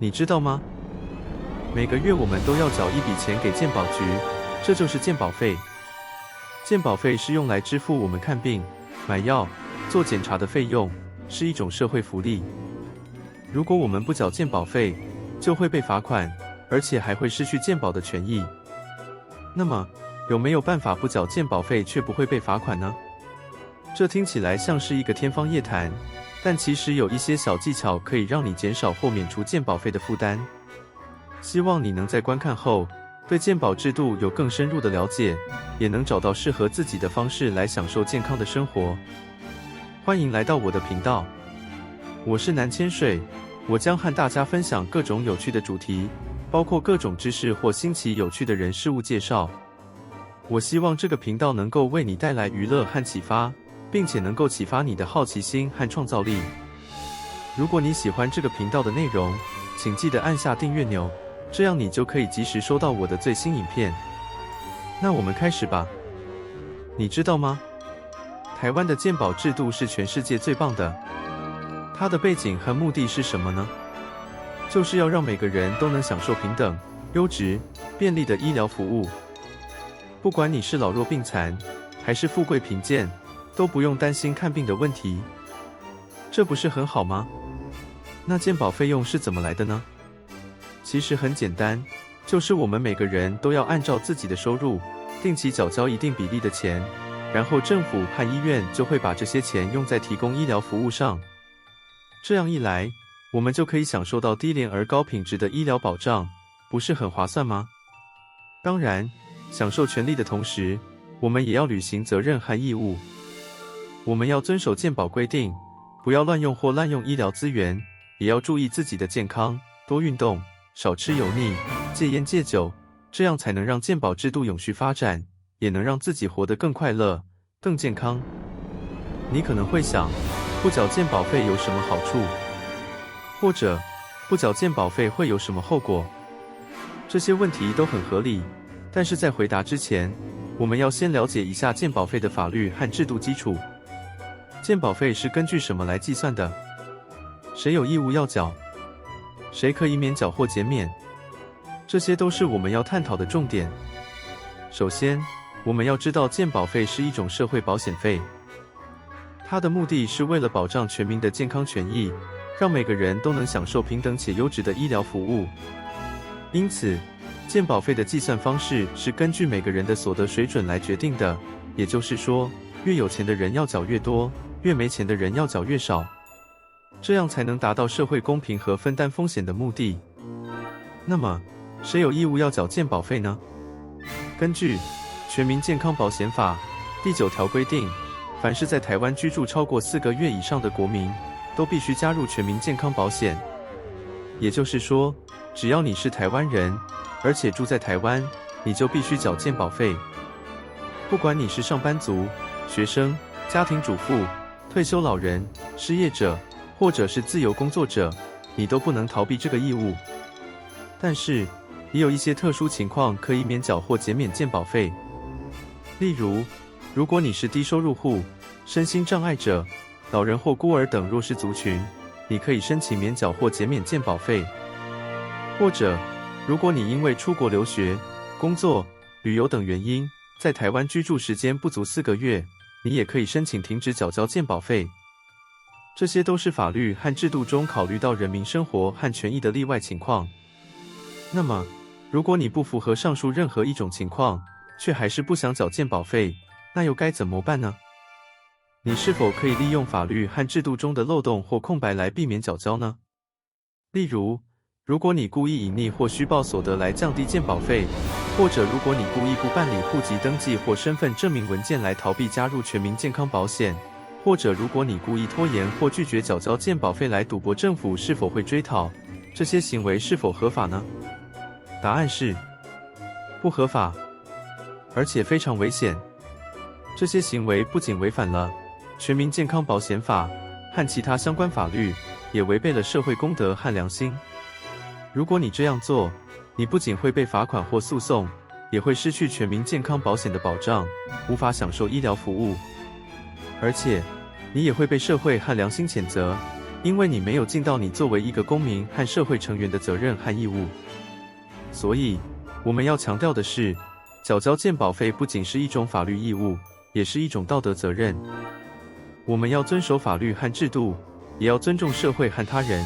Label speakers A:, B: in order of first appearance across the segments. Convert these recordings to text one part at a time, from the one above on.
A: 你知道吗？每个月我们都要缴一笔钱给健保局，这就是健保费。健保费是用来支付我们看病、买药、做检查的费用，是一种社会福利。如果我们不缴健保费，就会被罚款，而且还会失去健保的权益。那么，有没有办法不缴健保费却不会被罚款呢？这听起来像是一个天方夜谭，但其实有一些小技巧可以让你减少或免除健保费的负担。希望你能在观看后，对健保制度有更深入的了解，也能找到适合自己的方式来享受健康的生活。欢迎来到我的频道，我是南千水，我将和大家分享各种有趣的主题，包括各种知识或新奇有趣的人事物介绍。我希望这个频道能够为你带来娱乐和启发，并且能够启发你的好奇心和创造力。如果你喜欢这个频道的内容，请记得按下订阅钮，这样你就可以及时收到我的最新影片。那我们开始吧。你知道吗？台湾的健保制度是全世界最棒的。它的背景和目的是什么呢？就是要让每个人都能享受平等、优质、便利的医疗服务。不管你是老弱病残，还是富贵贫贱，都不用担心看病的问题。这不是很好吗？那健保费用是怎么来的呢？其实很简单，就是我们每个人都要按照自己的收入，定期缴交一定比例的钱，然后政府和医院就会把这些钱用在提供医疗服务上。这样一来，我们就可以享受到低廉而高品质的医疗保障，不是很划算吗？当然，享受权利的同时，我们也要履行责任和义务。我们要遵守健保规定，不要乱用或滥用医疗资源，也要注意自己的健康，多运动，少吃油腻，戒烟戒酒，这样才能让健保制度永续发展，也能让自己活得更快乐、更健康。你可能会想，不缴健保费有什么好处？或者，不缴健保费会有什么后果？这些问题都很合理，但是在回答之前，我们要先了解一下健保费的法律和制度基础。健保费是根据什么来计算的？谁有义务要缴？谁可以免缴或减免？这些都是我们要探讨的重点。首先，我们要知道健保费是一种社会保险费，它的目的是为了保障全民的健康权益，让每个人都能享受平等且优质的医疗服务。因此，健保费的计算方式是根据每个人的所得水准来决定的，也就是说，越有钱的人要缴越多，越没钱的人要缴越少，这样才能达到社会公平和分担风险的目的。那么，谁有义务要缴健保费呢？根据《全民健康保险法》第9条规定，凡是在台湾居住超过4个月以上的国民，都必须加入全民健康保险。也就是说，只要你是台湾人，而且住在台湾，你就必须缴健保费。不管你是上班族、学生、家庭主妇、退休老人、失业者，或者是自由工作者，你都不能逃避这个义务。但是，也有一些特殊情况可以免缴或减免健保费。例如，如果你是低收入户、身心障碍者、老人或孤儿等弱势族群，你可以申请免缴或减免健保费。或者，如果你因为出国留学、工作、旅游等原因，在台湾居住时间不足4个月，你也可以申请停止缴交健保费。这些都是法律和制度中考虑到人民生活和权益的例外情况。那么，如果你不符合上述任何一种情况，却还是不想缴健保费，那又该怎么办呢？你是否可以利用法律和制度中的漏洞或空白来避免缴交呢？例如，如果你故意隐匿或虚报所得来降低健保费，或者如果你故意不办理户籍登记或身份证明文件来逃避加入全民健康保险，或者如果你故意拖延或拒绝缴交健保费来赌博，政府是否会追讨？这些行为是否合法呢？答案是不合法，而且非常危险。这些行为不仅违反了《全民健康保险法》和其他相关法律，也违背了社会公德和良心。如果你这样做，你不仅会被罚款或诉讼，也会失去全民健康保险的保障，无法享受医疗服务。而且，你也会被社会和良心谴责，因为你没有尽到你作为一个公民和社会成员的责任和义务。所以，我们要强调的是，缴交健保费不仅是一种法律义务，也是一种道德责任。我们要遵守法律和制度，也要尊重社会和他人。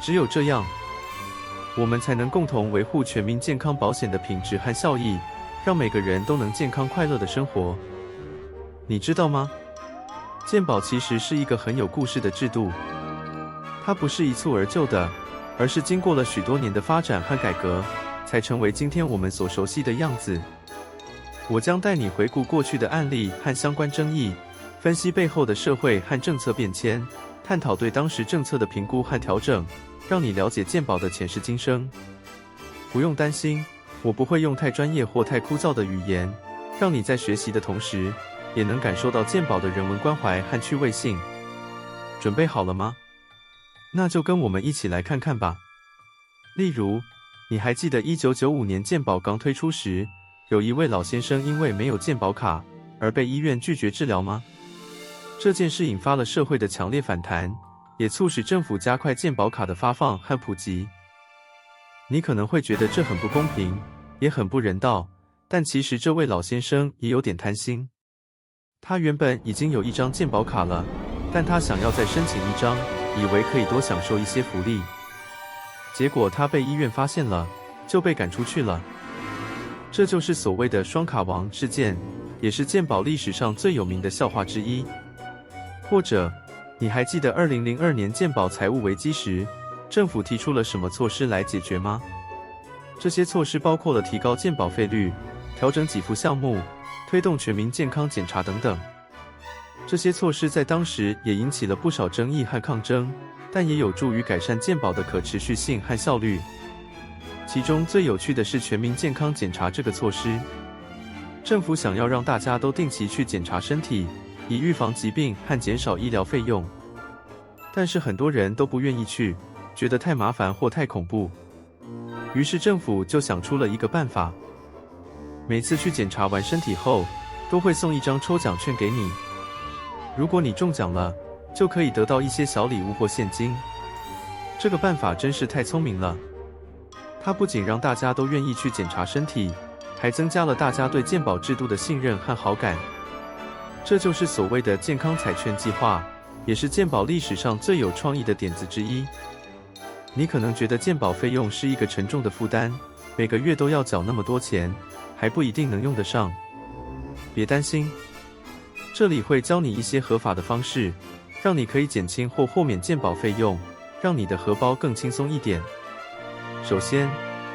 A: 只有这样，我们才能共同维护全民健康保险的品质和效益，让每个人都能健康快乐的生活。你知道吗？健保其实是一个很有故事的制度，它不是一蹴而就的，而是经过了许多年的发展和改革，才成为今天我们所熟悉的样子。我将带你回顾过去的案例和相关争议，分析背后的社会和政策变迁，探讨对当时政策的评估和调整，让你了解健保的前世今生。不用担心，我不会用太专业或太枯燥的语言，让你在学习的同时，也能感受到健保的人文关怀和趣味性。准备好了吗？那就跟我们一起来看看吧。例如，你还记得1995年健保刚推出时，有一位老先生因为没有健保卡而被医院拒绝治疗吗？这件事引发了社会的强烈反弹，也促使政府加快健保卡的发放和普及。你可能会觉得这很不公平，也很不人道，但其实这位老先生也有点贪心。他原本已经有一张健保卡了，但他想要再申请一张，以为可以多享受一些福利。结果他被医院发现了，就被赶出去了。这就是所谓的双卡王事件，也是健保历史上最有名的笑话之一。或者，你还记得2002年健保财务危机时，政府提出了什么措施来解决吗？这些措施包括了提高健保费率、调整给付项目、推动全民健康检查等等。这些措施在当时也引起了不少争议和抗争，但也有助于改善健保的可持续性和效率。其中最有趣的是全民健康检查这个措施。政府想要让大家都定期去检查身体，以预防疾病和减少医疗费用。但是很多人都不愿意去，觉得太麻烦或太恐怖。于是政府就想出了一个办法，每次去检查完身体后，都会送一张抽奖券给你。如果你中奖了，就可以得到一些小礼物或现金。这个办法真是太聪明了。它不仅让大家都愿意去检查身体，还增加了大家对健保制度的信任和好感。这就是所谓的健康彩券计划，也是健保历史上最有创意的点子之一。你可能觉得健保费用是一个沉重的负担，每个月都要缴那么多钱，还不一定能用得上。别担心，这里会教你一些合法的方式，让你可以减轻或豁免健保费用，让你的荷包更轻松一点。首先，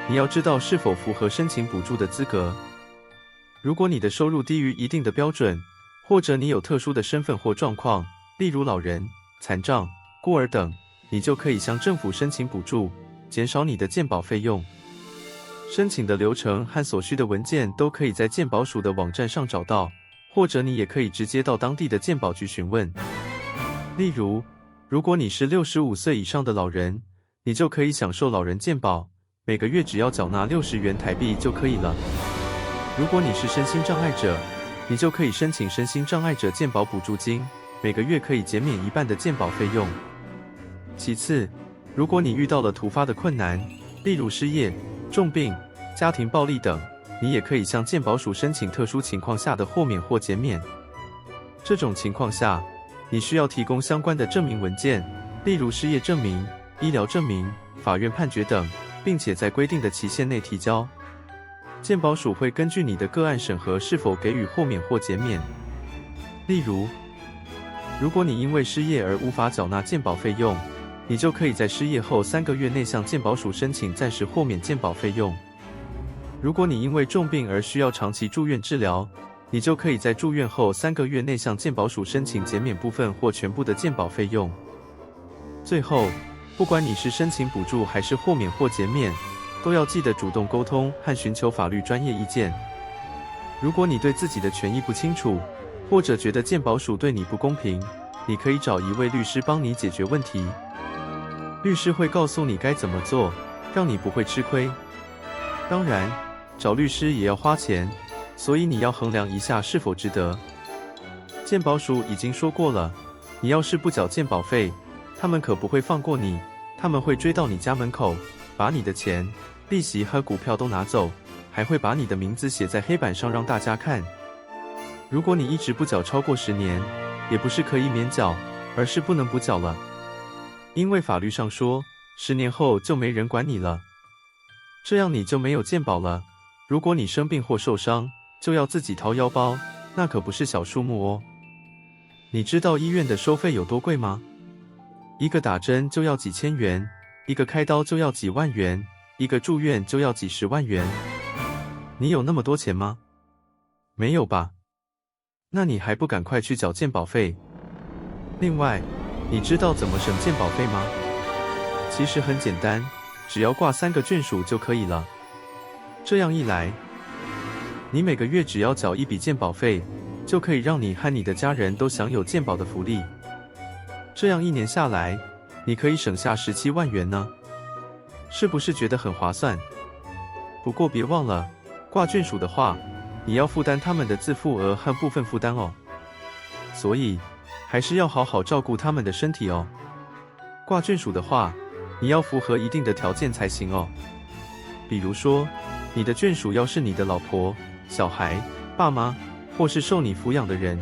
A: 你要知道是否符合申请补助的资格。如果你的收入低于一定的标准，或者你有特殊的身份或状况，例如老人、残障、孤儿等，你就可以向政府申请补助，减少你的健保费用。申请的流程和所需的文件都可以在健保署的网站上找到，或者你也可以直接到当地的健保局询问。例如，如果你是65岁以上的老人，你就可以享受老人健保，每个月只要缴纳60元台币就可以了。如果你是身心障碍者，你就可以申请身心障碍者健保补助金，每个月可以减免一半的健保费用。其次，如果你遇到了突发的困难，例如失业、重病、家庭暴力等，你也可以向健保署申请特殊情况下的豁免或减免。这种情况下，你需要提供相关的证明文件，例如失业证明、医疗证明、法院判决等，并且在规定的期限内提交。健保署会根据你的个案审核是否给予豁免或减免。例如，如果你因为失业而无法缴纳健保费用，你就可以在失业后3个月内向健保署申请暂时豁免健保费用。如果你因为重病而需要长期住院治疗，你就可以在住院后3个月内向健保署申请减免部分或全部的健保费用。最后，不管你是申请补助还是豁免或减免，都要记得主动沟通和寻求法律专业意见。如果你对自己的权益不清楚，或者觉得健保署对你不公平，你可以找一位律师帮你解决问题。律师会告诉你该怎么做，让你不会吃亏。当然，找律师也要花钱，所以你要衡量一下是否值得。健保署已经说过了，你要是不缴健保费，他们可不会放过你，他们会追到你家门口，把你的钱、利息和股票都拿走，还会把你的名字写在黑板上让大家看。如果你一直不缴超过10年，也不是可以免缴，而是不能补缴了。因为法律上说，10年后就没人管你了，这样你就没有健保了。如果你生病或受伤，就要自己掏腰包，那可不是小数目哦。你知道医院的收费有多贵吗？一个打针就要几千元，一个开刀就要几万元，一个住院就要几十万元。你有那么多钱吗？没有吧？那你还不赶快去缴健保费？另外，你知道怎么省健保费吗？其实很简单，只要挂3个眷属就可以了。这样一来，你每个月只要缴一笔健保费，就可以让你和你的家人都享有健保的福利。这样1年下来，你可以省下17万元呢，是不是觉得很划算？不过别忘了，挂眷属的话，你要负担他们的自付额和部分负担哦。所以，还是要好好照顾他们的身体哦。挂眷属的话，你要符合一定的条件才行哦。比如说，你的眷属要是你的老婆、小孩、爸妈，或是受你抚养的人，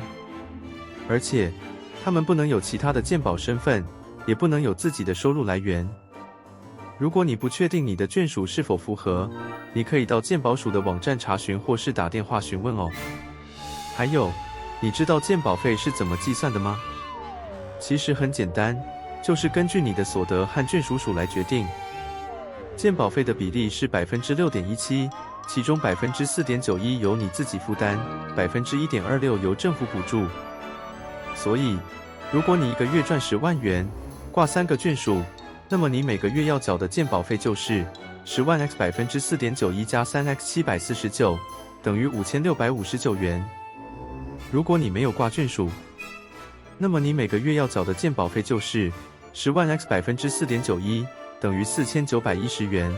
A: 而且他们不能有其他的健保身份，也不能有自己的收入来源。如果你不确定你的眷属是否符合，你可以到健保署的网站查询，或是打电话询问哦。还有，你知道健保费是怎么计算的吗？其实很简单，就是根据你的所得和眷属数来决定。健保费的比例是 6.17%， 其中 4.91% 由你自己负担， 1.26% 由政府补助。所以，如果你一个月赚10万元，挂3个眷属，那么你每个月要缴的健保费就是10万 x 4.91%加3x 749，等于5659元。如果你没有挂眷属，那么你每个月要缴的健保费就是10万 x 4.91%，等于4910元。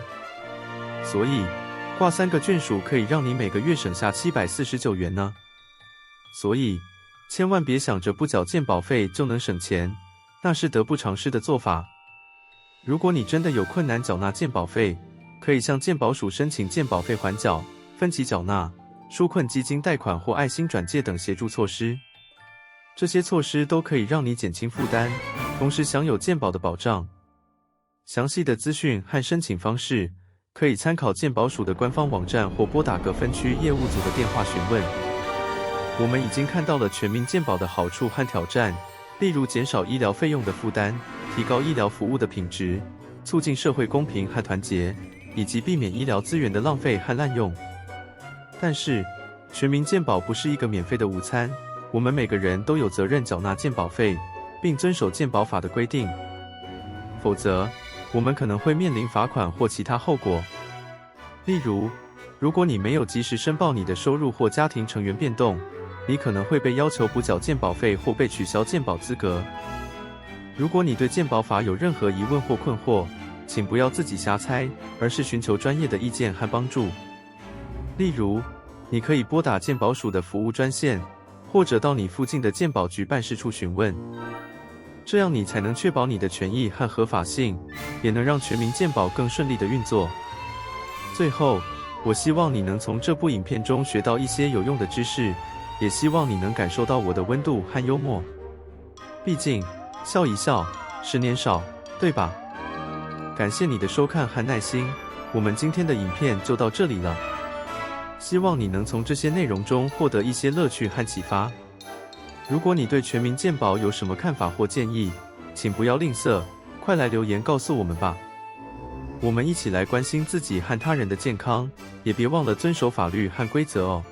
A: 所以，挂3个眷属可以让你每个月省下749元呢。所以，千万别想着不缴健保费就能省钱，那是得不偿失的做法。如果你真的有困难缴纳健保费，可以向健保署申请健保费缓缴、分期缴纳、纾困基金贷款或爱心转介等协助措施。这些措施都可以让你减轻负担，同时享有健保的保障。详细的资讯和申请方式，可以参考健保署的官方网站或拨打各分区业务组的电话询问。我们已经看到了全民健保的好处和挑战，例如减少医疗费用的负担，提高医疗服务的品质，促进社会公平和团结，以及避免医疗资源的浪费和滥用。但是，全民健保不是一个免费的午餐，我们每个人都有责任缴纳健保费，并遵守健保法的规定，否则，我们可能会面临罚款或其他后果。例如，如果你没有及时申报你的收入或家庭成员变动，你可能会被要求补缴健保费或被取消健保资格。如果你对健保法有任何疑问或困惑，请不要自己瞎猜，而是寻求专业的意见和帮助。例如，你可以拨打健保署的服务专线，或者到你附近的健保局办事处询问。这样你才能确保你的权益和合法性，也能让全民健保更顺利的运作。最后，我希望你能从这部影片中学到一些有用的知识，也希望你能感受到我的温度和幽默。毕竟，笑一笑，10年少，对吧？感谢你的收看和耐心，我们今天的影片就到这里了。希望你能从这些内容中获得一些乐趣和启发。如果你对全民健保有什么看法或建议，请不要吝啬，快来留言告诉我们吧。我们一起来关心自己和他人的健康，也别忘了遵守法律和规则哦。